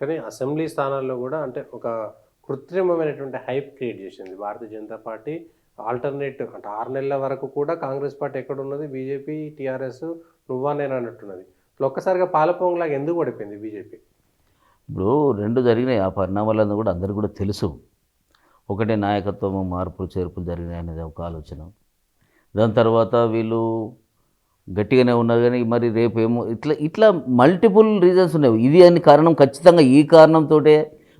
కానీ అసెంబ్లీ స్థానాల్లో కూడా అంటే ఒక కృత్రిమమైనటువంటి హైప్ క్రియేట్ చేసింది భారతీయ జనతా పార్టీ. ఆల్టర్నేటివ్ అంటే 6 నెలల వరకు కూడా కాంగ్రెస్ పార్టీ ఎక్కడున్నది, బీజేపీ, టీఆర్ఎస్ నువ్వా నేను అన్నట్టున్నది. అసలు ఒక్కసారిగా పాలపొంగులాగా ఎందుకు పడిపోయింది బీజేపీ? ఇప్పుడు 2 జరిగినాయి. ఆ పరిణామాలన్నీ కూడా అందరికీ కూడా తెలుసు. ఒకటి నాయకత్వం మార్పులు చేర్పులు జరిగినాయి అనేది ఒక ఆలోచన. దాని తర్వాత వీళ్ళు గట్టిగానే ఉన్నారు కానీ మరి రేపు ఏమో ఇట్లా ఇట్లా మల్టిపుల్ రీజన్స్ ఉన్నాయి. ఇది అని కారణం ఖచ్చితంగా ఈ కారణంతోటే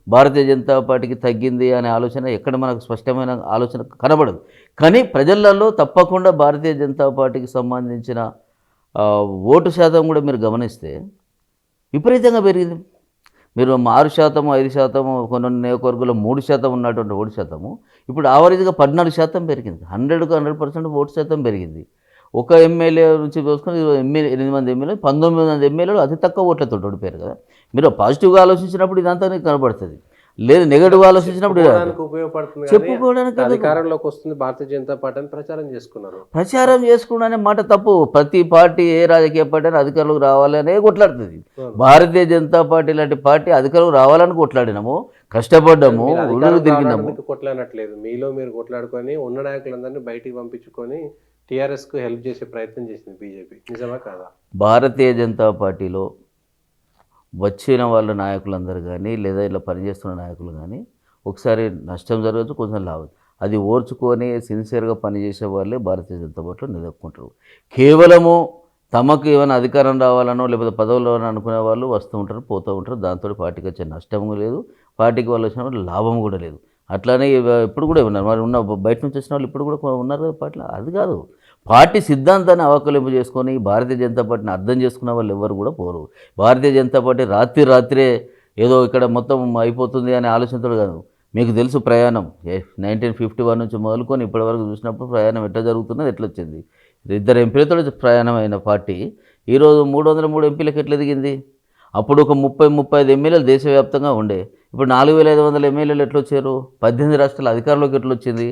భారతీయ జనతా పార్టీకి తగ్గింది అనే ఆలోచన ఎక్కడ మనకు స్పష్టమైన ఆలోచన కనబడదు. కానీ ప్రజలలో తప్పకుండా భారతీయ జనతా పార్టీకి సంబంధించిన ఓటు శాతం కూడా మీరు గమనిస్తే విపరీతంగా పెరిగింది. మీరు 6%, 5%, కొన్ని నియోజకవర్గంలో 3% ఉన్నటువంటి ఓటు శాతము ఇప్పుడు ఆవరేజ్గా 14% పెరిగింది. 100కు 100% ఓటు శాతం పెరిగింది. ఒక ఎమ్మెల్యే నుంచి చూసుకొని 8 మంది ఎమ్మెల్యేలు, 19 మంది ఎమ్మెల్యేలు అతి తక్కువ ఓట్లతో ఓడిపోయారు కదా. మీరు పాజిటివ్గా ఆలోచించినప్పుడు ఇదంతా నీకు కనబడుతుంది. లేదు నెగటివ్గా ఆలోచించినప్పుడు ఉపయోగపడుతుంది. చెప్పుకోవడానికి అధికారంలోకి వస్తుంది భారతీయ జనతా పార్టీ అని ప్రచారం చేసుకున్నారు. ప్రచారం చేసుకున్నానే మాట తప్పు. ప్రతి పార్టీ ఏ రాజకీయ పార్టీ అని అధికారంలోకి రావాలనే కొట్లాడుతుంది. భారతీయ జనతా పార్టీ లాంటి పార్టీ అధికారంలోకి రావాలని కొట్లాడినాము, కష్టపడ్డాము, ఊళ్ళో తిరిగినాము. కొట్లాడట్లేదు, మీలో మీరు కొట్లాడుకొని ఉన్న నాయకులందరినీ బయటికి పంపించుకొని టీఆర్ఎస్కు హెల్ప్ చేసే ప్రయత్నం చేసింది బీజేపీ. నిజమా కాదా? భారతీయ జనతా పార్టీలో వచ్చిన వాళ్ళ నాయకులందరూ కానీ లేదా ఇలా పనిచేస్తున్న నాయకులు కానీ ఒకసారి నష్టం జరగచ్చు, కొంచెం లాభం. అది ఓర్చుకొని సిన్సియర్గా పనిచేసే వాళ్ళే భారతీయ జనతా పార్టీలో నిలదొక్కుంటారు. కేవలము తమకు ఏమైనా అధికారం రావాలనో లేకపోతే పదవులు రావాలని అనుకునే వాళ్ళు వస్తూ ఉంటారు, పోతూ ఉంటారు. దాంతో పార్టీకి వచ్చే నష్టము లేదు, పార్టీకి వాళ్ళు వచ్చిన లాభం కూడా లేదు. అట్లానే ఇప్పుడు కూడా ఉన్నారు. మరి ఉన్న బయట నుంచి వచ్చిన వాళ్ళు ఇప్పుడు కూడా ఉన్నారు కదా పార్టీలో. అది కాదు, పార్టీ సిద్ధాంతాన్ని అవకలింపు చేసుకొని భారతీయ జనతా పార్టీని అర్థం చేసుకున్న వాళ్ళు ఎవరు కూడా పోరు. భారతీయ జనతా పార్టీ రాత్రే ఏదో ఇక్కడ మొత్తం అయిపోతుంది అనే ఆలోచనతో కాదు. మీకు తెలుసు ప్రయాణం 1951 నుంచి మొదలుకొని ఇప్పటివరకు చూసినప్పుడు ప్రయాణం ఎట్లా జరుగుతున్నది, ఎట్లా వచ్చింది. 2 ఎంపీలతో ప్రయాణం అయిన పార్టీ ఈరోజు 303 ఎంపీలకు ఎట్లా ఎదిగింది. అప్పుడు ఒక 30-35 ఎమ్మెల్యేలు దేశవ్యాప్తంగా ఉండే, ఇప్పుడు 4500 ఎమ్మెల్యేలు ఎట్లా వచ్చారు. 18 రాష్ట్రాల అధికారంలోకి ఎట్లా వచ్చింది.